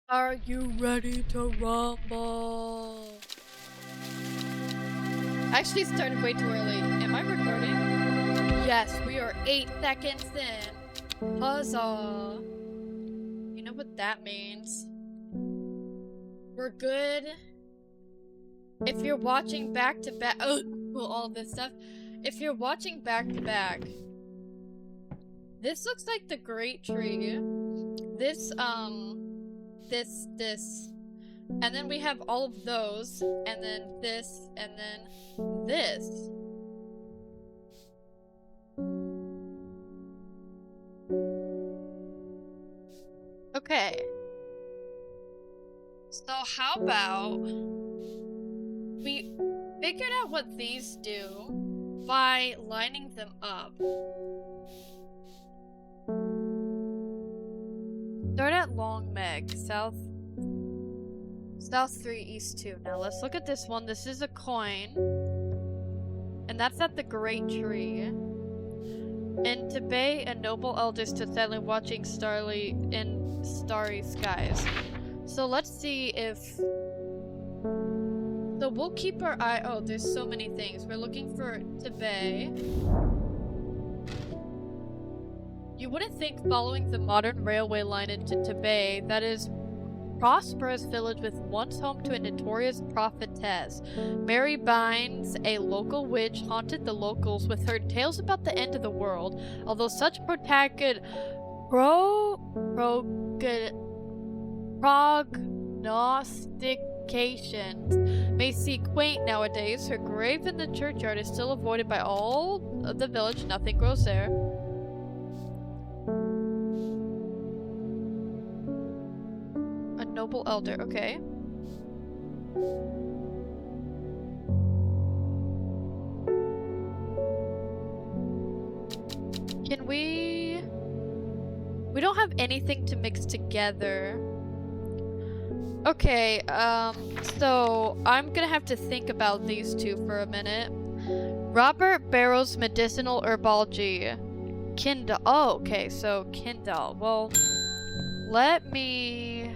Are you ready to rumble? I actually started way too early. Am I recording? Yes, we are 8 seconds in. Huzzah. You know what that means? We're good. If you're watching back to back, all this stuff. If you're watching back to back, this looks like the Great Tree. This, this. And then we have all of those, and then this, and then this. Okay. So how about we figured out what these do by lining them up. Start at Long Meg, South 3, East 2. Now let's look at this one. This is a coin. And that's at the Great Tree. And to bay a noble elders to silently watching starry skies. So let's see if... So we'll keep our eye... Oh, there's so many things. We're looking for to bay. You wouldn't think following the modern railway line into Tibet, that is prosperous village with once home to a notorious prophetess. Mary Bynes, a local witch, haunted the locals with her tales about the end of the world. Although such prognostications may seem quaint nowadays, her grave in the churchyard is still avoided by all of the village. Nothing grows there. Noble elder, okay. Can we don't have anything to mix together. Okay, so I'm gonna have to think about these two for a minute. Robert Barrow's medicinal herbology. Kindle. Oh, okay, so Kindle. Well, let me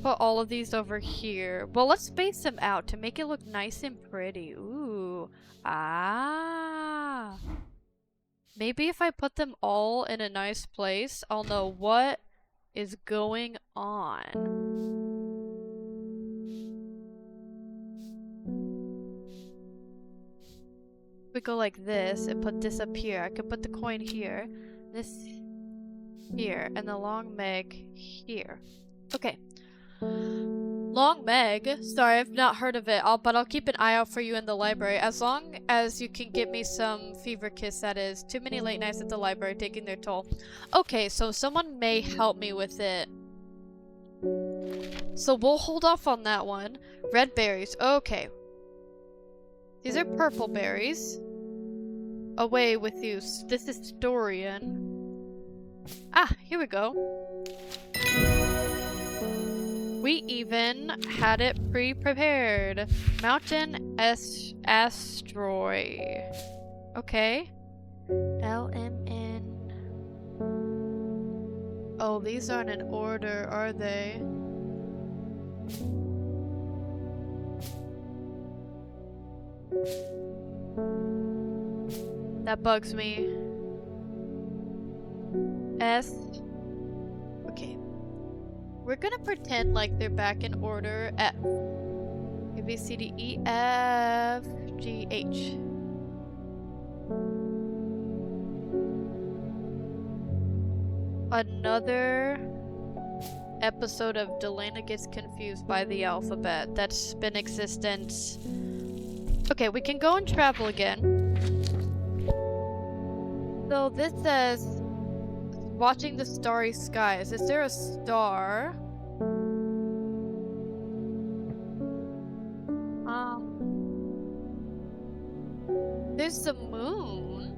put all of these over here. Well, let's space them out to make it look nice and pretty. Ooh. Ah. Maybe if I put them all in a nice place, I'll know what is going on. We go like this and put this up here. I could put the coin here, this here, and the long meg here. Okay. Long Meg? Sorry, I've not heard of it, but I'll keep an eye out for you in the library. As long as you can get me some fever kiss, that is. Too many late nights at the library taking their toll. Okay, so someone may help me with it. So we'll hold off on that one. Red berries. Okay. These are purple berries. Away with you. This is Dorian. Ah, here we go. We even had it pre-prepared. Mountain Asteroid. Okay. LMN. Oh, these aren't in order, are they? That bugs me. S. Okay. We're gonna pretend like they're back in order at A, B, C, D, E, F, G, H. Another episode of Delana Gets Confused by the Alphabet. That's been existent. Okay, we can go and travel again. So this says watching the starry skies. Is there a star? There's the moon.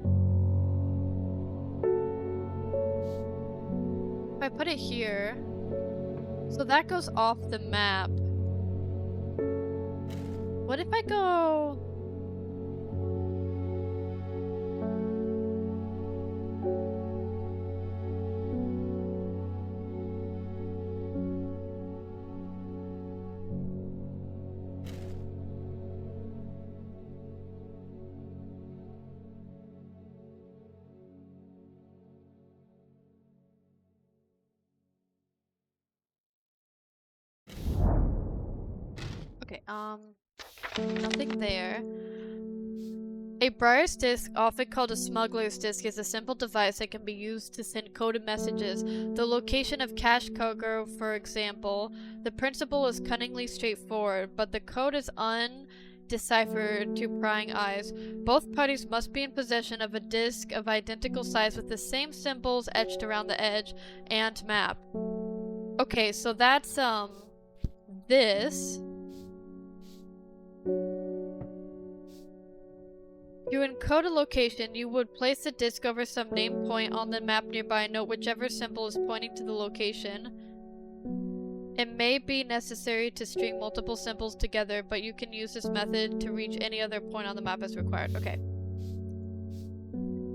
If I put it here, so that goes off the map. What if I go... Okay, nothing there. A Briar's disc, often called a smuggler's disc, is a simple device that can be used to send coded messages. The location of cache cargo, for example. The principle is cunningly straightforward, but the code is undeciphered to prying eyes. Both parties must be in possession of a disc of identical size with the same symbols etched around the edge and map. Okay, so that's, this. To encode a location, you would place the disc over some named point on the map nearby and note whichever symbol is pointing to the location. It may be necessary to string multiple symbols together, but you can use this method to reach any other point on the map as required. Okay.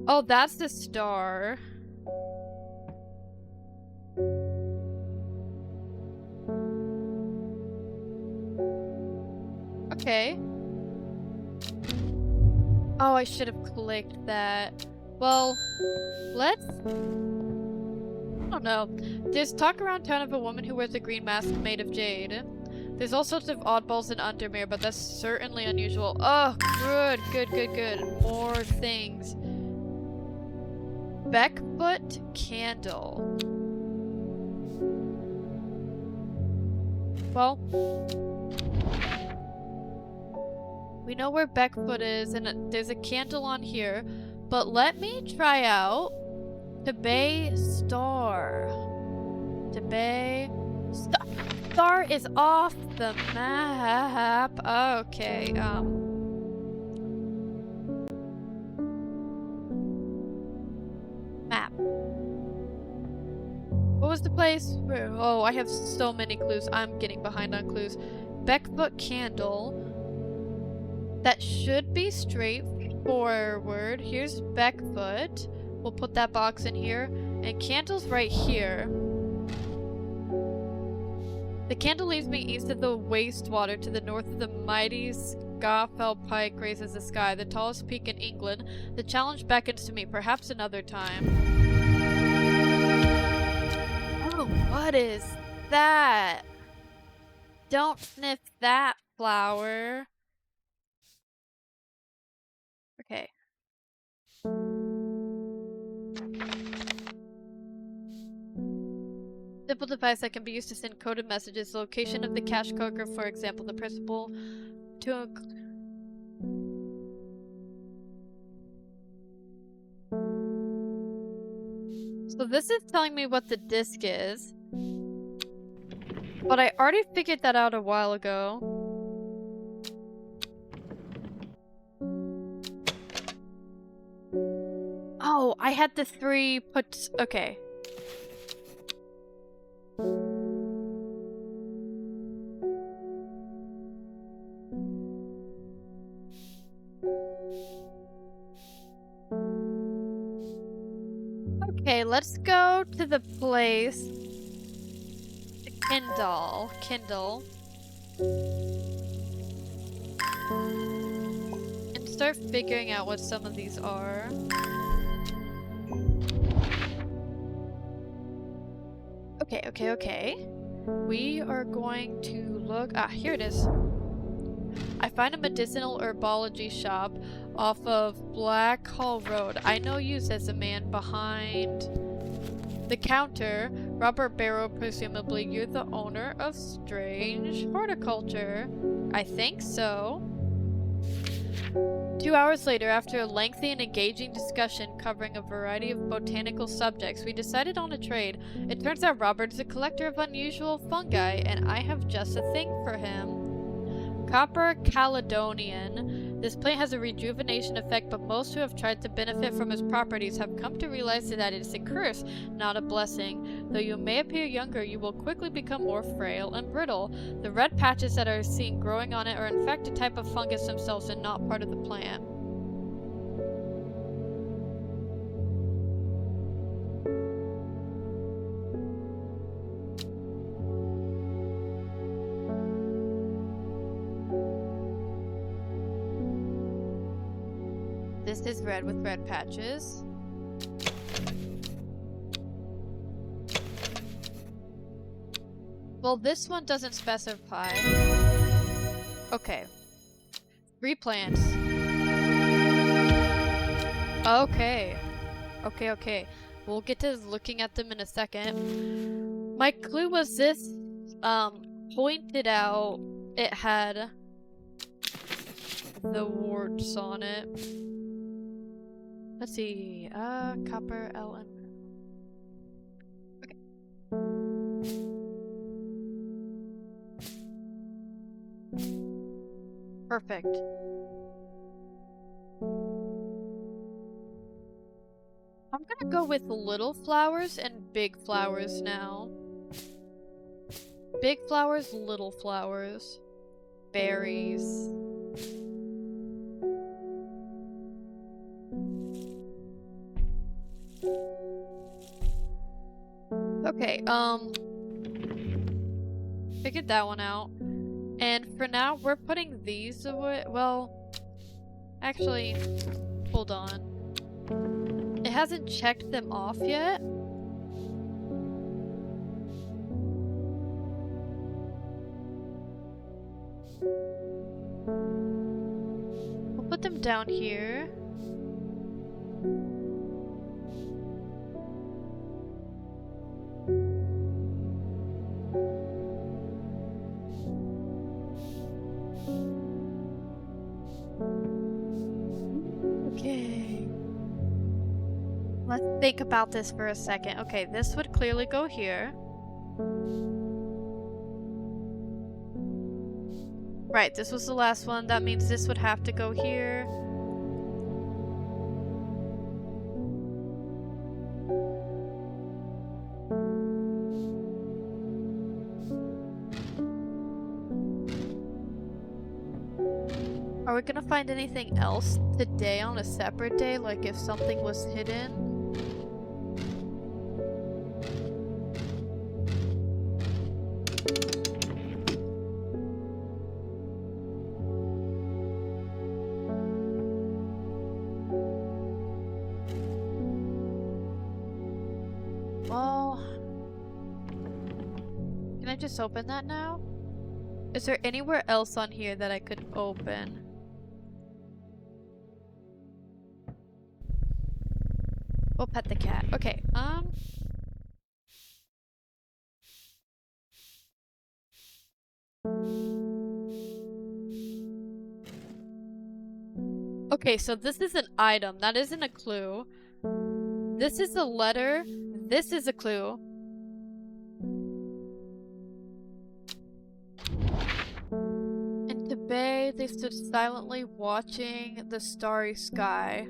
Oh, that's the star. Okay. Oh, I should have clicked that. Well, let's... I don't know. There's talk around town of a woman who wears a green mask made of jade. There's all sorts of oddballs in Undermere, but that's certainly unusual. Oh, good. More things. Beckfoot candle. Well... we know where Beckfoot is, and there's a candle on here, but let me try out Tebay Star. Tebay Star is off the map. Okay, map. What was the place? Oh, I have so many clues. I'm getting behind on clues. Beckfoot candle. That should be straightforward. Here's Beckfoot. We'll put that box in here. And candle's right here. The candle leads me east of the wastewater to the north of the mighty Scafell Pike grazes the sky, the tallest peak in England. The challenge beckons to me, perhaps another time. Oh, what is that? Don't sniff that flower. Okay. Simple device that can be used to send coded messages. The location of the cache cargo, for example, the principle to... So this is telling me what the disc is. But I already figured that out a while ago. Oh, I had the 3 put... okay. Okay, let's go to the place. The Kindle. And start figuring out what some of these are. Okay. We are going to look... ah, here it is. I find a medicinal herbology shop off of Blackhall Road. I know you, says the man behind the counter. Robert Barrow, presumably. You're the owner of Strange Horticulture. I think so. 2 hours later, after a lengthy and engaging discussion covering a variety of botanical subjects, we decided on a trade. It turns out Robert is a collector of unusual fungi, and I have just a thing for him. Copper Caledonian. This plant has a rejuvenation effect, but most who have tried to benefit from its properties have come to realize that it is a curse, not a blessing. Though you may appear younger, you will quickly become more frail and brittle. The red patches that are seen growing on it are in fact a type of fungus themselves and not part of the plant. This is red with red patches. Well, this one doesn't specify. Okay. 3 plants. Okay. Okay. We'll get to looking at them in a second. My clue was this, pointed out it had the warts on it. Let's see, copper, LN. Okay. Perfect. I'm gonna go with little flowers and big flowers now. Big flowers, little flowers. Berries. Okay, figured that one out. And for now, we're putting these away. Well, actually, hold on. It hasn't checked them off yet. We'll put them down here. Okay. Let's think about this for a second. Okay, this would clearly go here. Right, this was the last one. That means this would have to go here. Are we gonna find anything else today on a separate day? Like if something was hidden? Well, can I just open that now? Is there anywhere else on here that I could open? We'll pet the cat. Okay, okay, so this is an item. That isn't a clue. This is a letter. This is a clue. In Tibet, they stood silently watching the starry sky.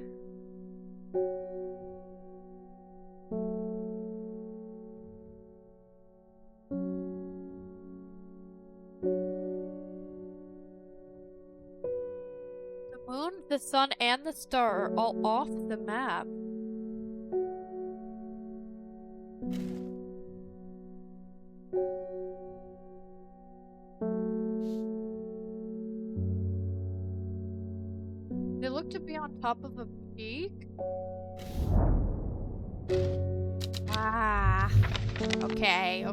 The moon, the sun, and the star are all off the map. They look to be on top of a peak. Ah. Okay.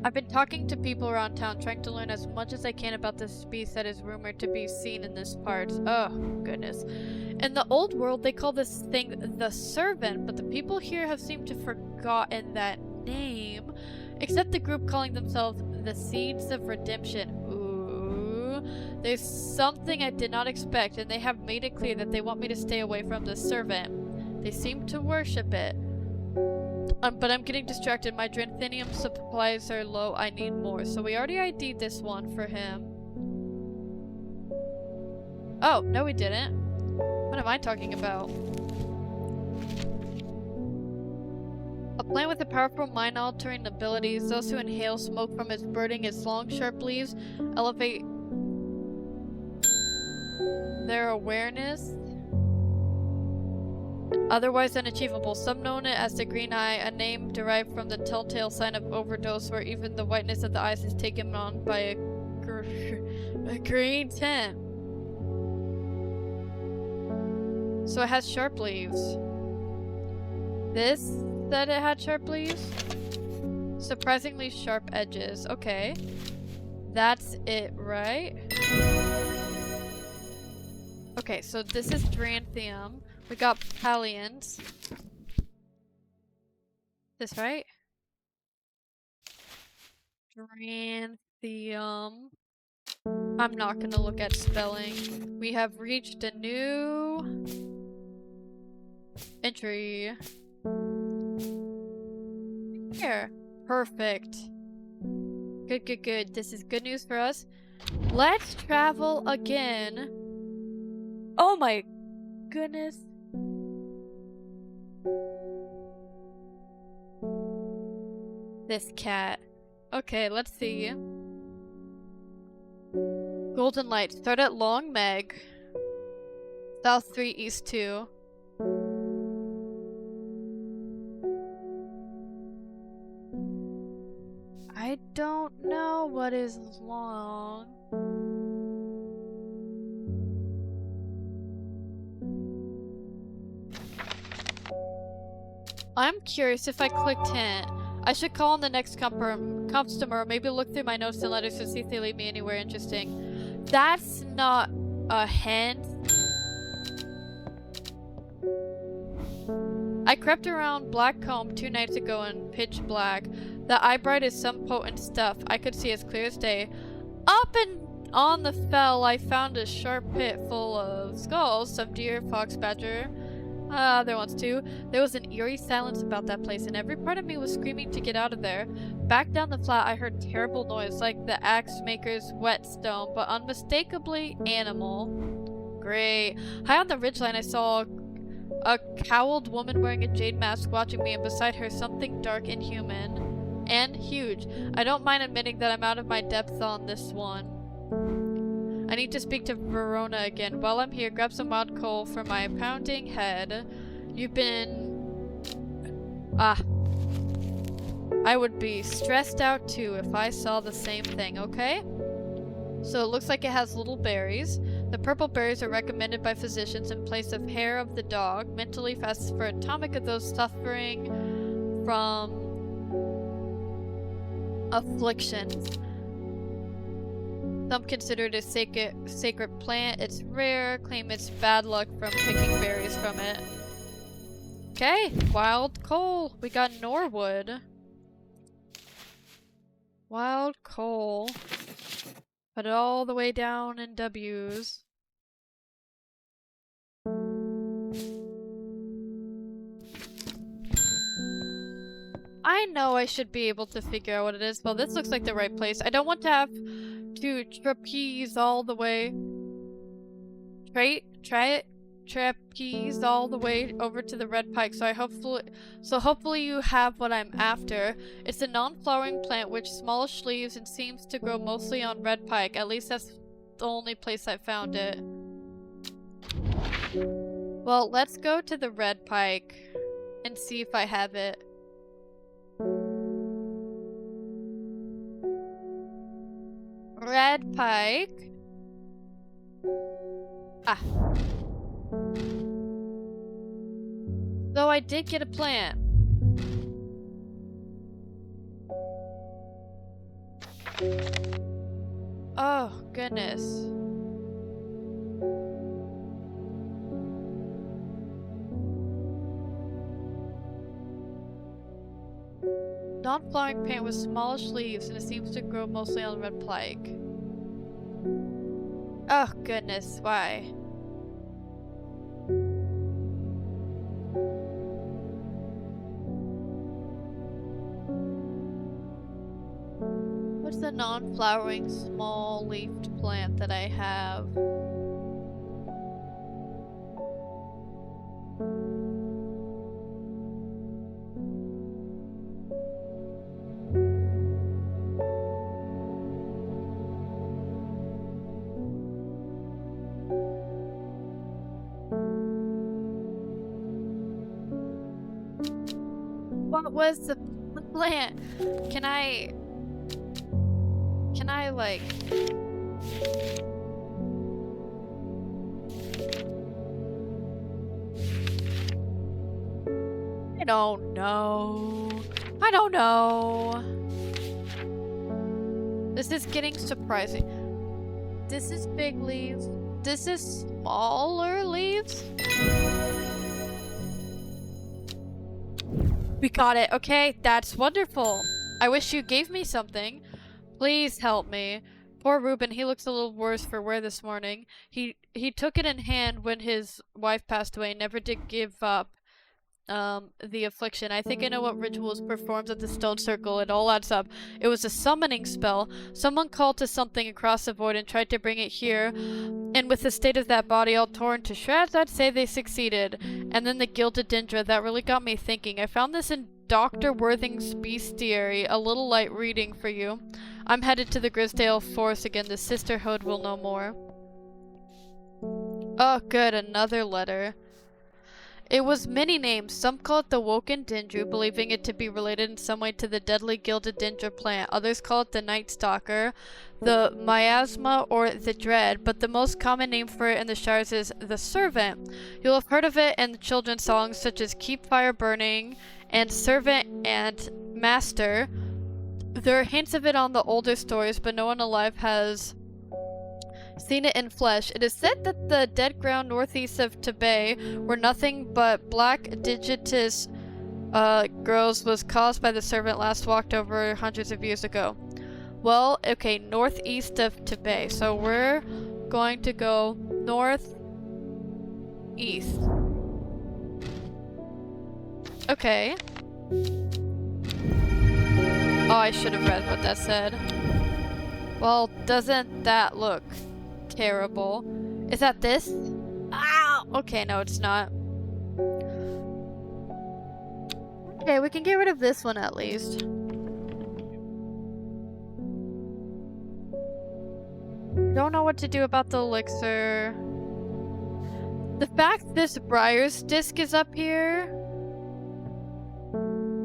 I've been talking to people around town, trying to learn as much as I can about this beast that is rumored to be seen in this part. Oh, goodness. In the old world, they call this thing the Servant, but the people here have seemed to have forgotten that name, except the group calling themselves the Seeds of Redemption. Ooh. There's something I did not expect, and they have made it clear that they want me to stay away from the Servant. They seem to worship it. But I'm getting distracted. My Dranthinium supplies are low. I need more. So we already ID'd this one for him. Oh, no we didn't. What am I talking about? A plant with a powerful mind-altering abilities. Those who inhale smoke from its burning its long, sharp leaves elevate their awareness. Otherwise unachievable. Some know it as the green eye, a name derived from the telltale sign of overdose, where even the whiteness of the eyes is taken on by a green tint. So it has sharp leaves. This said it had sharp leaves? Surprisingly sharp edges. Okay. That's it, right? Okay, so this is Dranthium. We got Pallions. This right? Dranthium. I'm not gonna look at spelling. We have reached a new entry. Here. Perfect. Good, good, good. This is good news for us. Let's travel again. Oh my goodness. This cat. Okay, let's see. Golden Light. Start at Long Meg. South 3, East 2. I don't know what is long. I'm curious if I clicked hint. I should call on the next customer, or maybe look through my notes and letters to see if they lead me anywhere interesting. That's not a hint. I crept around Blackcomb 2 nights ago in pitch black. The eye bright is some potent stuff. I could see as clear as day. Up and on the fell, I found a sharp pit full of skulls, some deer, fox, badger. There was too. There was an eerie silence about that place, and every part of me was screaming to get out of there. Back down the flat, I heard terrible noise, like the axe maker's whetstone, but unmistakably animal. Great. High on the ridgeline, I saw a cowled woman wearing a jade mask watching me, and beside her something dark and human. And huge. I don't mind admitting that I'm out of my depth on this one. I need to speak to Verona again. While I'm here, grab some wild coal for my pounding head. You've been... I would be stressed out too if I saw the same thing, okay? So it looks like it has little berries. The purple berries are recommended by physicians in place of hair of the dog. Mentally fast for a tonic of those suffering from afflictions. Some consider it a sacred plant. It's rare. Claim it's bad luck from picking berries from it. Okay, wild coal. We got Norwood. Wild coal. Put it all the way down in W's. I know I should be able to figure out what it is. Well, this looks like the right place. I don't want to have to trapeze all the way. Trapeze all the way over to the red pike. So hopefully you have what I'm after. It's a non-flowering plant with smallish leaves and seems to grow mostly on red pike. At least that's the only place I found it. Well, let's go to the red pike and see if I have it. Red pike. Though I did get a plant. Oh, goodness. Non-flowering plant with smallish leaves, and it seems to grow mostly on red pike. Oh, goodness, why? What's the non-flowering small-leafed plant that I have? What was the plant? Can I like... don't know. I don't know. This is getting surprising. This is big leaves. This is smaller leaves. We got it. Okay, that's wonderful. I wish you gave me something. Please help me. Poor Reuben, he looks a little worse for wear this morning. He took it in hand when his wife passed away and never did give up the affliction. I think I know what ritual was performed at the stone circle. It all adds up. It was a summoning spell. Someone called to something across the void and tried to bring it here. And with the state of that body all torn to shreds, I'd say they succeeded. And then the gilded Dindra, that really got me thinking. I found this in Dr. Worthing's bestiary. A little light reading for you. I'm headed to the Grisdale Forest again. The sisterhood will know more. Oh, good. Another letter. It was many names. Some call it the Woken Dindru, believing it to be related in some way to the deadly gilded Dindra plant. Others call it the Night Stalker, the Miasma, or the Dread, but the most common name for it in the Shires is the Servant. You'll have heard of it in children's songs such as Keep Fire Burning and Servant and Master. There are hints of it on the older stories, but no one alive has seen it in flesh. It is said that the dead ground northeast of Tibet, where nothing but black digitous grows, was caused by the servant last walked over hundreds of years ago. Well, okay, northeast of Tibet. So we're going to go northeast. Okay. Oh, I should have read what that said. Well, doesn't that look terrible? Is that this? Ow! Okay, no, it's not. Okay, we can get rid of this one at least. Don't know what to do about the elixir. The fact this Briar's disc is up here.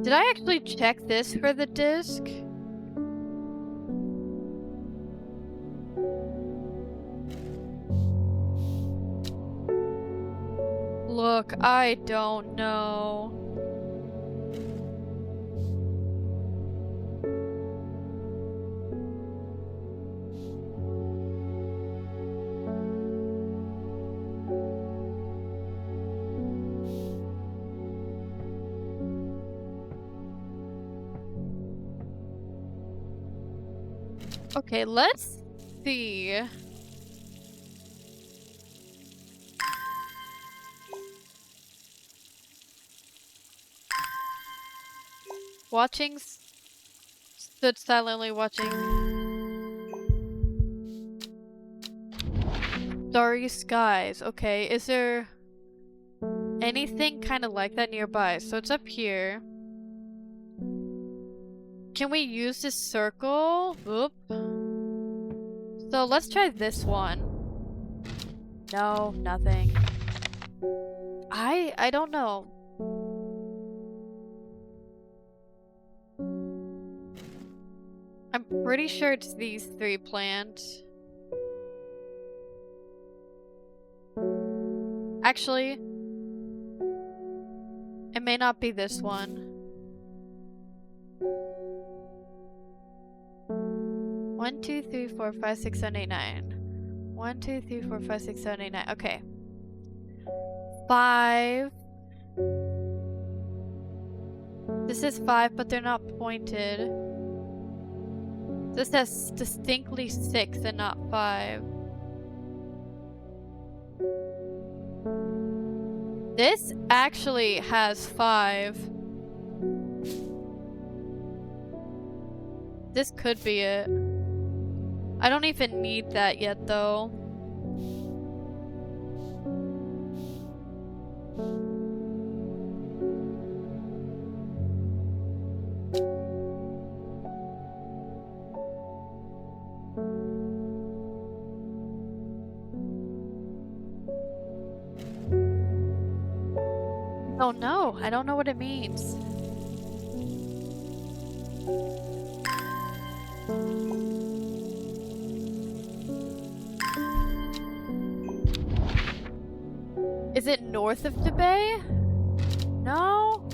Did I actually check this for the disc? Look, I don't know. Okay, let's see. Stood silently watching. Starry skies. Okay, is there anything kind of like that nearby? So it's up here. Can we use this circle? Oop. So let's try this one. No, nothing. I don't know. I'm pretty sure it's these three plants. Actually, it may not be this one. 1, 2, 3, 4, 5, 6, 7, 8, 9. 1, 2, 3, 4, 5, 6, 7, 8, 9. Okay. 5. This is 5, but they're not pointed. This has distinctly 6 and not 5. This actually has 5. This could be it. I don't even need that yet, though. Oh no, I don't know what it means. Is it north of Tibet? No?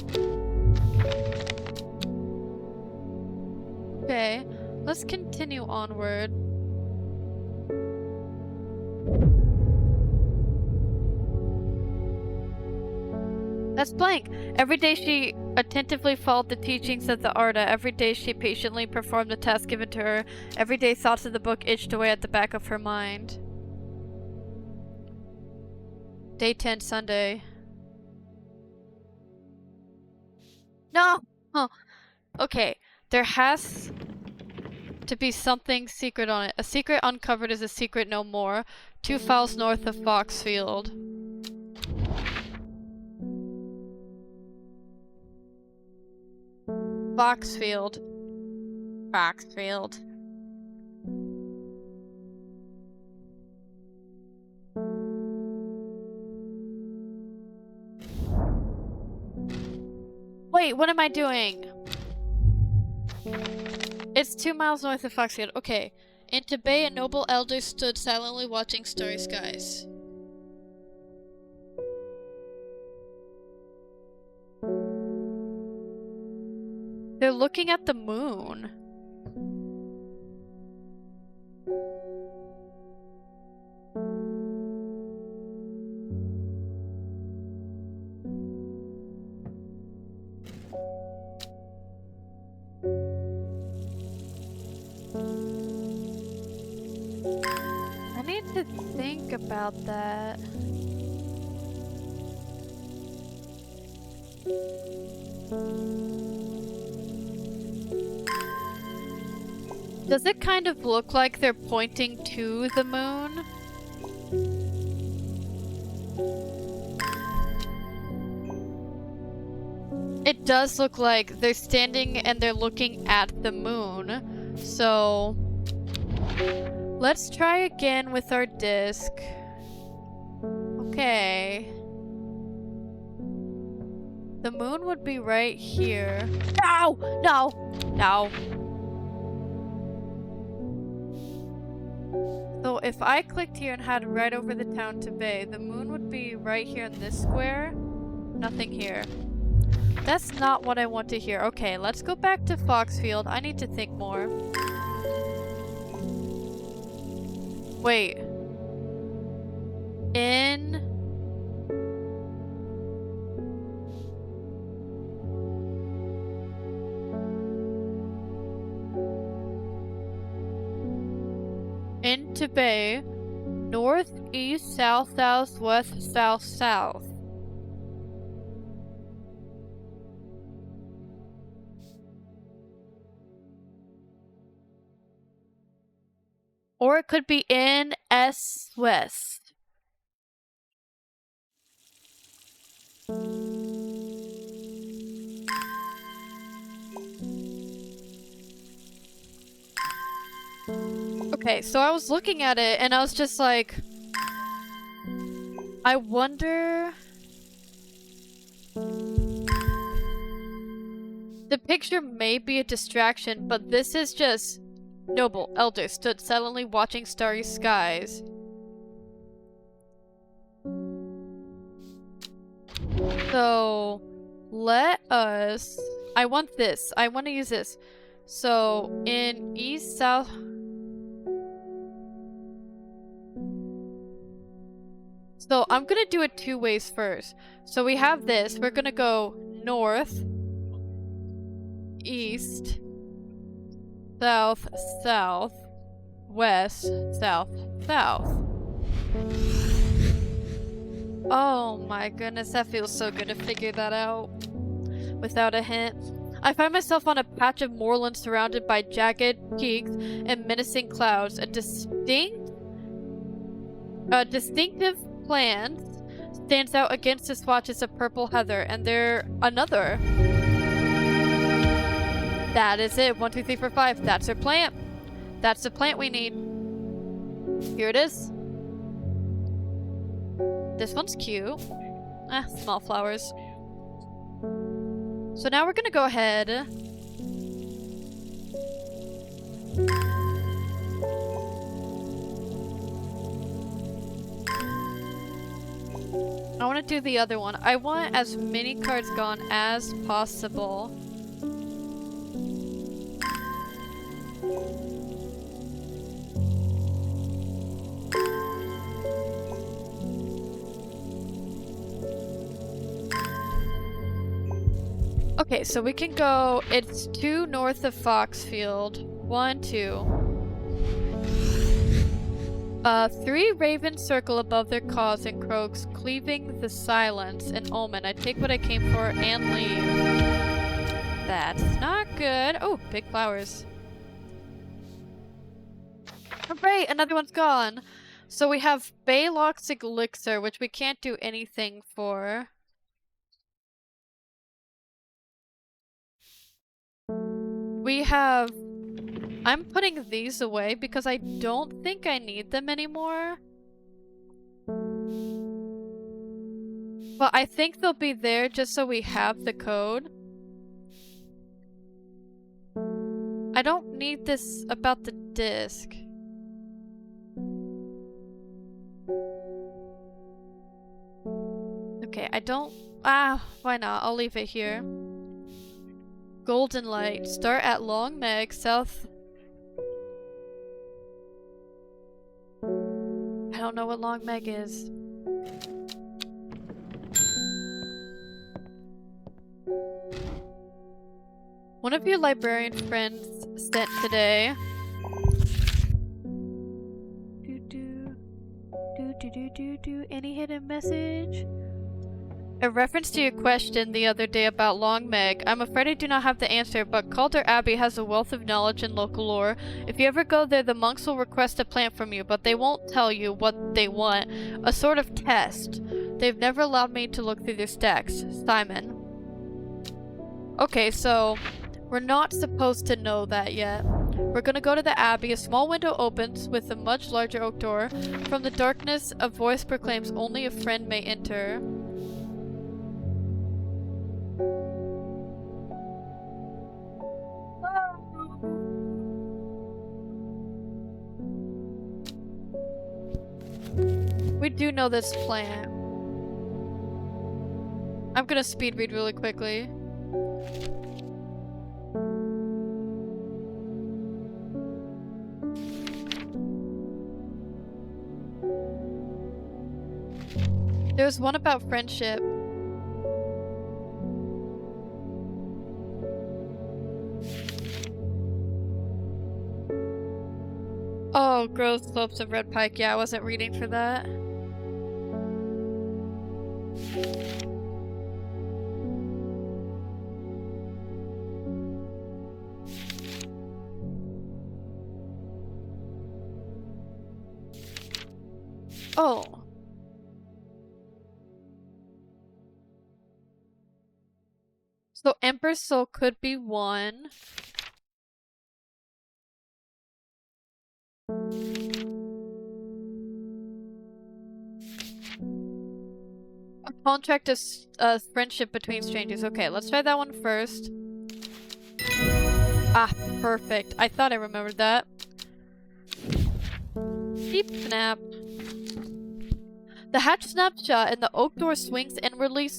Okay, let's continue onward. That's blank. Every day she attentively followed the teachings of the Arda. Every day she patiently performed the task given to her. Every day thoughts of the book itched away at the back of her mind. Day 10, Sunday. No! Oh, okay. There has to be something secret on it. A secret uncovered is a secret no more. 2 files north of Foxfield. Foxfield. Foxfield. Wait, what am I doing? It's 2 miles north of Foxfield. Okay. In Tibet, a noble elder stood silently watching starry skies. They're looking at the moon. I need to think about that. Does it kind of look like they're pointing to the moon? It does look like they're standing and they're looking at the moon. So let's try again with our disc. Okay. The moon would be right here. No! No! No! So if I clicked here and had right over the town to Bay, the moon would be right here in this square. Nothing here. That's not what I want to hear. Okay, let's go back to Foxfield. I need to think more. Wait. In... into Bay, north, east, south, south, west, south, south. Or it could be in S west. Okay, so I was looking at it and I was just like, I wonder... The picture may be a distraction, but this is just... Noble elder stood silently watching starry skies. So, let us... I want this. I want to use this. So, in east, south... So, I'm gonna do it 2 ways first. So, we have this. We're gonna go north, east, south, south, west, south, south. Oh my goodness, that feels so good to figure that out without a hint. I find myself on a patch of moorland surrounded by jagged peaks and menacing clouds. A distinctive plant stands out against the swatches of purple heather, and there another. That is it. 1, 2, 3, 4, 5. That's our plant. That's the plant we need. Here it is. This one's cute. Small flowers. So now we're gonna go ahead. I want to do the other one. I want as many cards gone as possible. Okay, so we can go. It's 2 north of Foxfield. 1, 2. 3 ravens circle above their caws and croaks, cleaving the silence. An omen. I take what I came for and leave. That's not good. Oh, big flowers. Hooray! Another one's gone. So we have Baylock's elixir, which we can't do anything for. We have... I'm putting these away because I don't think I need them anymore. But I think they'll be there just so we have the code. I don't need this about the disc. Okay, I don't... why not? I'll leave it here. Golden Light. Start at Long Meg, south... I don't know what Long Meg is. One of your librarian friends sent today. Any hidden message? A reference to your question the other day about Long Meg. I'm afraid I do not have the answer, but Calder Abbey has a wealth of knowledge in local lore. If you ever go there, the monks will request a plant from you, but they won't tell you what they want. A sort of test. They've never allowed me to look through their stacks. Simon. Okay, so we're not supposed to know that yet. We're gonna go to the Abbey. A small window opens with a much larger oak door. From the darkness, a voice proclaims only a friend may enter. We do know this plant. I'm gonna speed read really quickly. There's one about friendship. Oh, growth slopes of red pike. Yeah, I wasn't reading for that. Oh. So Emperor's Soul could be one. A contract is friendship between strangers. Okay, let's try that one first. Ah, perfect. I thought I remembered that. Deep snap. The hatch snaps shut and the oak door swings inward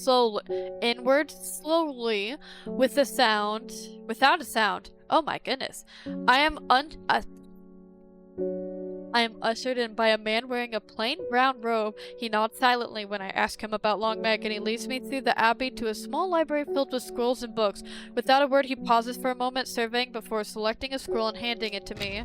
slowly with a sound. Without a sound. Oh my goodness. I am ushered in by a man wearing a plain brown robe. He nods silently when I ask him about Long Meg, and he leads me through the abbey to a small library filled with scrolls and books. Without a word, he pauses for a moment, surveying before selecting a scroll and handing it to me.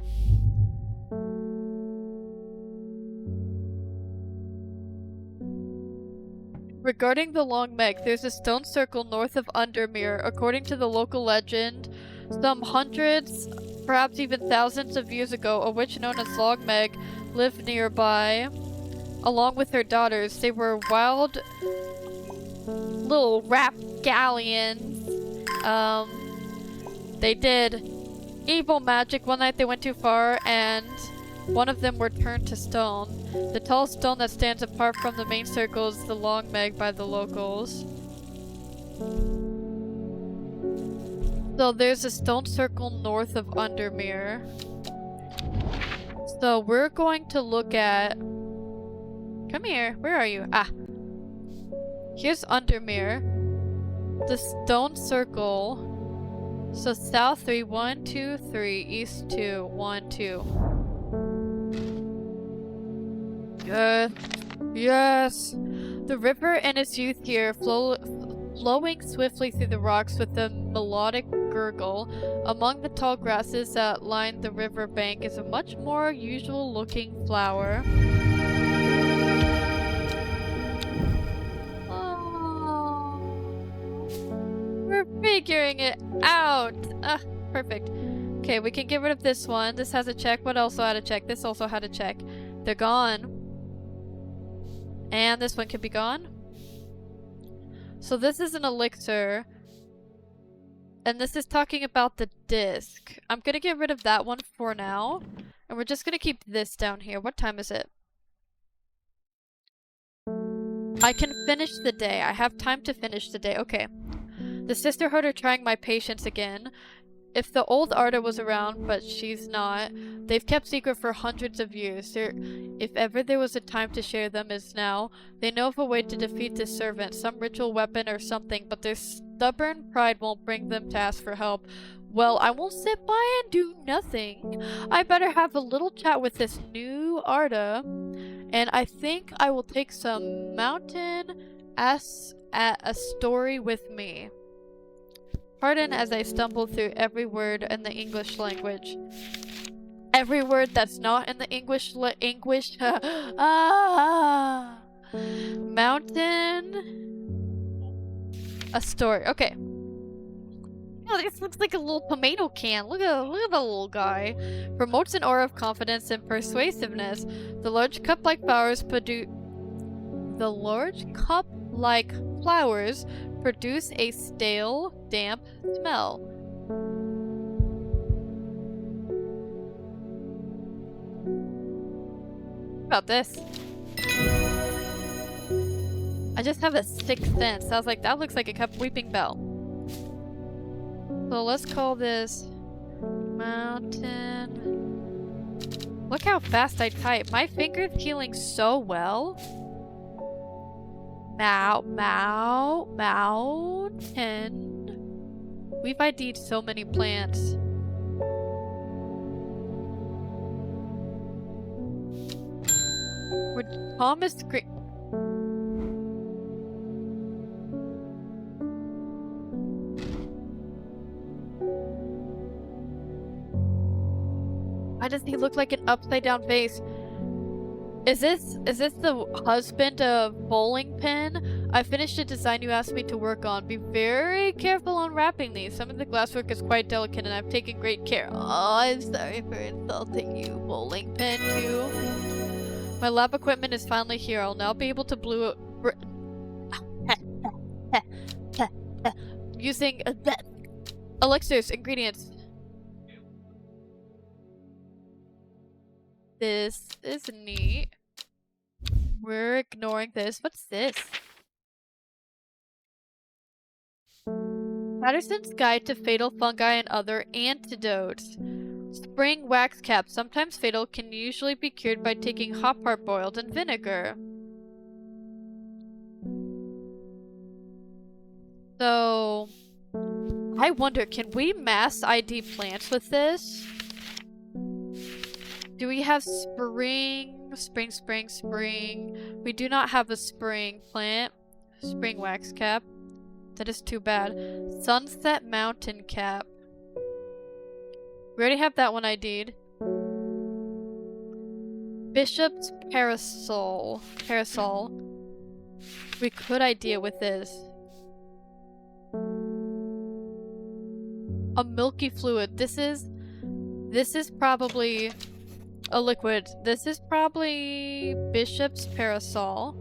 Regarding the Long Meg, there's a stone circle north of Undermere. According to the local legend, some hundreds, perhaps even thousands of years ago, a witch known as Long Meg lived nearby, along with her daughters. They were wild little rapscallions. They did evil magic. One night they went too far, and one of them were turned to stone. The tall stone that stands apart from the main circle is the Long Meg by the locals. So there's a stone circle north of Undermere. So we're going to look at... Come here. Where are you? Ah. Here's Undermere. The stone circle. So south 3, 1, 2, 3. East 2, 1, 2. Yes. Yes. The river and its youth here flowing swiftly through the rocks with a melodic gurgle. Among the tall grasses that line the river bank is a much more usual looking flower. We're figuring it out. Ah, perfect. Okay, we can get rid of this one. This has a check. What else had a check? This also had a check. They're gone. And this one can be gone. So this is an elixir. And this is talking about the disc. I'm gonna get rid of that one for now. And we're just gonna keep this down here. What time is it? I can finish the day. I have time to finish the day. Okay. The sisterhood are trying my patience again. If the old Arda was around, but she's not, they've kept secret for hundreds of years. If ever there was a time to share them, is now. They know of a way to defeat this servant, some ritual weapon or something, but their stubborn pride won't bring them to ask for help. Well, I won't sit by and do nothing. I better have a little chat with this new Arda, and I think I will take some mountain ass at a story with me. Pardon as I stumble through every word in the English language. Every word that's not in the English Mountain. A story. Okay. Oh, this looks like a little tomato can. Look at the little guy. Promotes an aura of confidence and persuasiveness. The large cup-like flowers produce a stale, damp smell. What about this? I just have a sixth sense. I was like, that looks like a cup weeping bell. So let's call this mountain. Look how fast I type. My finger's healing so well. Mountain. We've ID'd so many plants. We're Thomas Green. Why does he look like an upside down vase? Is this the husband of bowling pin? I finished a design you asked me to work on. Be very careful on wrapping these. Some of the glasswork is quite delicate and I've taken great care. Oh, I'm sorry for insulting you, bowling pin too. My lab equipment is finally here. I'll now be able to using elixirs, ingredients. This is neat. We're ignoring this. What's this? Patterson's Guide to Fatal Fungi and Other Antidotes. Spring wax cap. Sometimes fatal, can usually be cured by taking hop part boiled in vinegar. So, I wonder, can we mass ID plants with this? Do we have spring? We do not have a spring plant. Spring wax cap. That is too bad. Sunset mountain cap. We already have that one ID'd. Bishop's parasol. We could ID it with this. A milky fluid. This is probably a liquid. This is probably Bishop's parasol.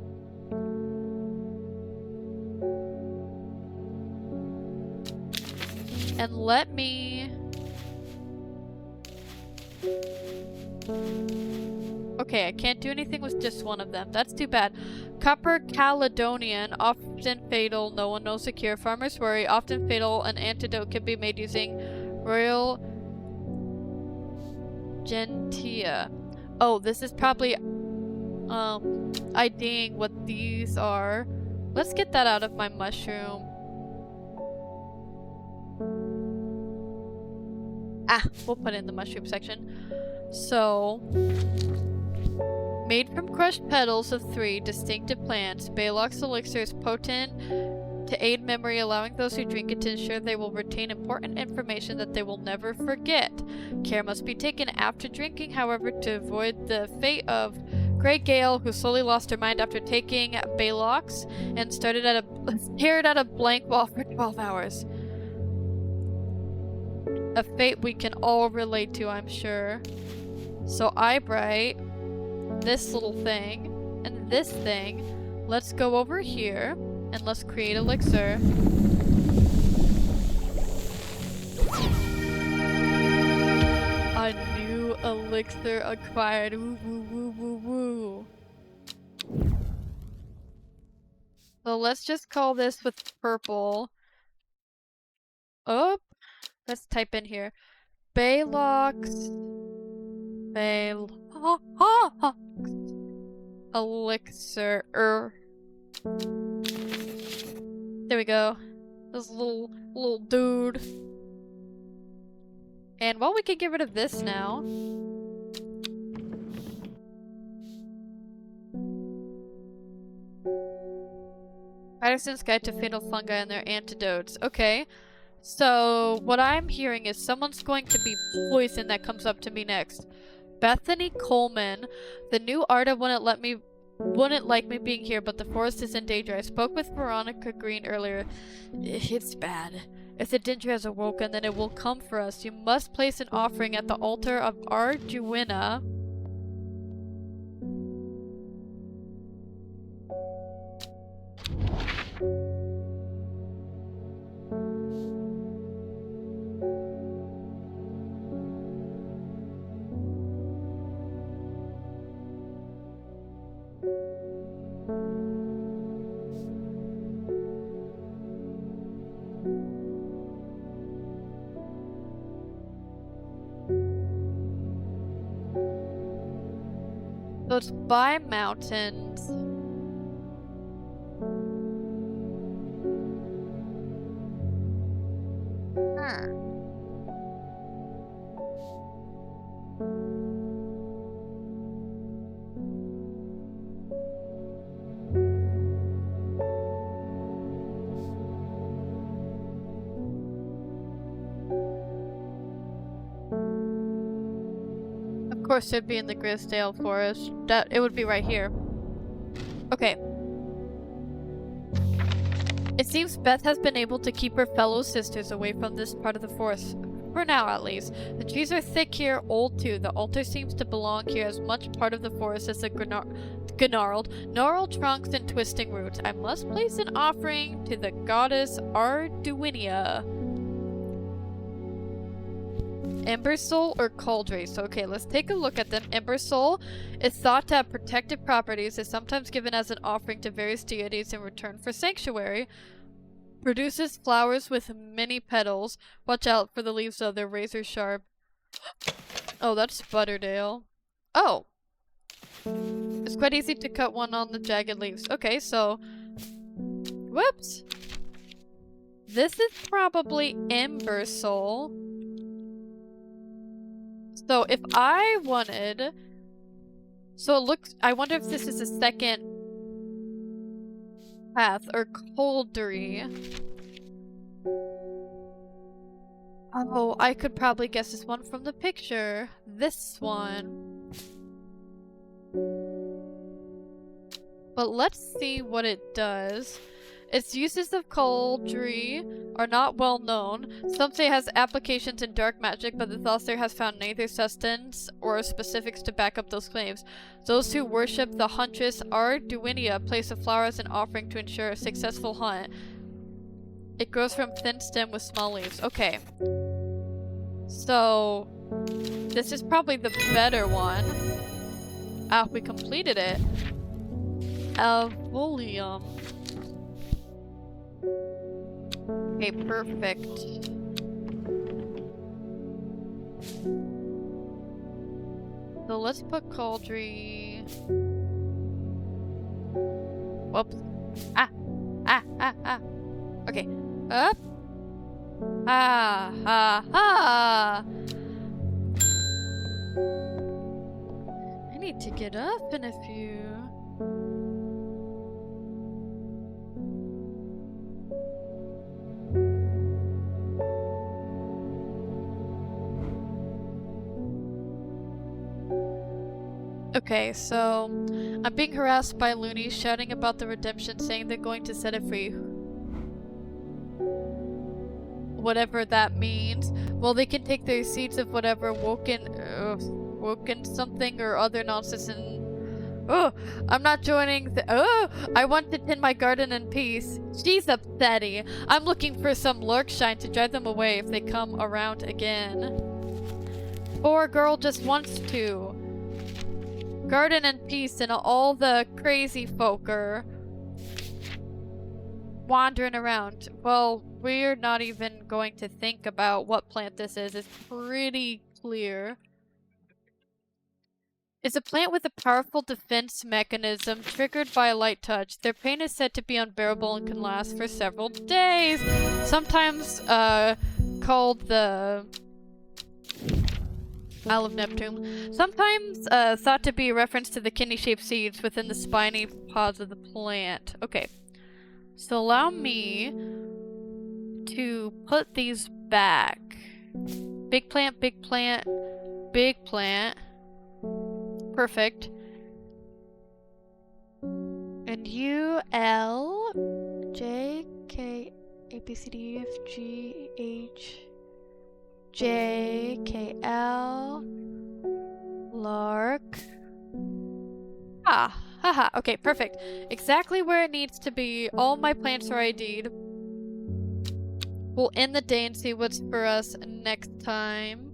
And let me... Okay, I can't do anything with just one of them. That's too bad. Copper Caledonian, often fatal, no one knows the cure. Farmers worry, often fatal, an antidote can be made using Royal Gentia. Oh, this is probably IDing what these are. Let's get that out of my mushroom. We'll put it in the mushroom section. So, made from crushed petals of 3 distinctive plants, Baylock's elixir is potent to aid memory, allowing those who drink it to ensure they will retain important information that they will never forget. Care must be taken after drinking, however, to avoid the fate of Grey Gale, who slowly lost her mind after taking Baylox and stared at a blank wall for 12 hours. A fate we can all relate to, I'm sure. So Eyebright, this little thing, and this thing. Let's go over here, and let's create elixir. A new elixir acquired. Woo woo woo woo woo. So let's just call this with purple. Oh, let's type in here. Baylox. Elixir. There we go. This little dude. And well, we can get rid of this now. Patterson's Guide to Fatal Fungi and Their Antidotes. Okay. So, what I'm hearing is someone's going to be poisoned that comes up to me next. Bethany Coleman. The new Arda wouldn't like me being here, but the forest is in danger. I spoke with Veronica Green earlier. It's bad. If the danger has awoken, then it will come for us. You must place an offering at the altar of Arduina. So it's by mountains. Of course it'd be in the Grisdale Forest. It would be right here. Okay. It seems Beth has been able to keep her fellow sisters away from this part of the forest. For now, at least. The trees are thick here, old too. The altar seems to belong here as much part of the forest as the gnarled trunks and twisting roots. I must place an offering to the goddess Arduinia. Ember Soul or Cauldron? So, okay, let's take a look at them. Ember Soul is thought to have protective properties, is sometimes given as an offering to various deities in return for sanctuary. Produces flowers with many petals. Watch out for the leaves though, they're razor sharp. Oh, that's Butterdale. Oh! It's quite easy to cut one on the jagged leaves. Okay, so... Whoops! This is probably Ember Soul. So if I wanted... So it looks... I wonder if this is a second path or Coldery. Oh, I could probably guess this one from the picture. This one. But let's see what it does. Its uses of Cauldry are not well known. Some say it has applications in dark magic, but the Thosser has found neither sustenance or specifics to back up those claims. Those who worship the huntress Arduinia place a flower as an offering to ensure a successful hunt. It grows from thin stem with small leaves. Okay. So, this is probably the better one. Ah, we completed it. Alvolium. Okay, perfect. So let's put Cauldry. Whoops. Ah! Okay. Up! Ha! I need to get up in a few. Okay, so I'm being harassed by loonies shouting about the redemption, saying they're going to set it free. Whatever that means. Well, they can take the receipts of whatever woken something or other nonsense and... Oh, I'm not joining I want to tend my garden in peace. She's upsetty. I'm looking for some lurkshine to drive them away if they come around again. Poor girl just wants to garden in peace, and all the crazy folk are wandering around. Well, we're not even going to think about what plant this is. It's pretty clear. It's a plant with a powerful defense mechanism triggered by a light touch. Their pain is said to be unbearable and can last for several days. Sometimes called the Isle of Neptune. Sometimes thought to be a reference to the kidney-shaped seeds within the spiny pods of the plant. Okay. So allow me to put these back. Big plant, big plant, big plant. Perfect. And U, L, J, K, A, B, C, D, E, F, G, H, J, K, L, Lark. Ah, haha, okay, perfect. Exactly where it needs to be. All my plants are ID'd. We'll end the day and see what's for us next time.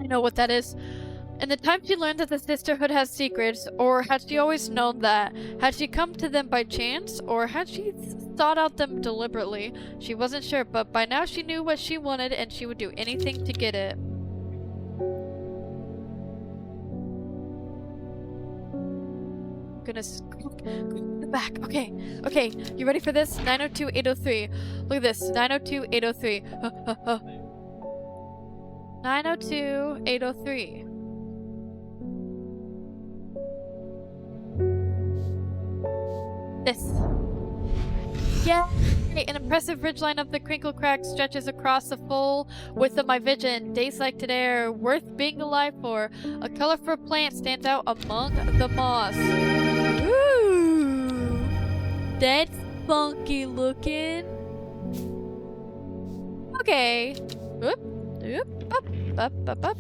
I know what that is. In the time she learned that the sisterhood has secrets, or had she always known that? Had she come to them by chance, or had she thought out them deliberately? She wasn't sure, but by now she knew what she wanted and she would do anything to get it. Goodness. Go to the back. Okay. Okay. You ready for this? 902-803. Look at this. 902-803. 902-803. This. Yeah! An impressive ridgeline of the crinkle crack stretches across the full width of my vision. Days like today are worth being alive for. A colorful plant stands out among the moss. Ooh! That's funky looking. Okay. Oop, oop, up, up.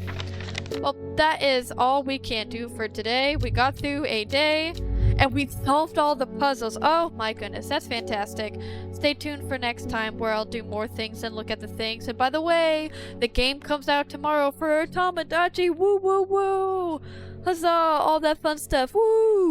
Well, that is all we can do for today. We got through a day, and we solved all the puzzles. Oh my goodness, that's fantastic. Stay tuned for next time where I'll do more things and look at the things. And by the way, the game comes out tomorrow for Tomodachi. Woo, woo, woo! Huzzah! All that fun stuff. Woo!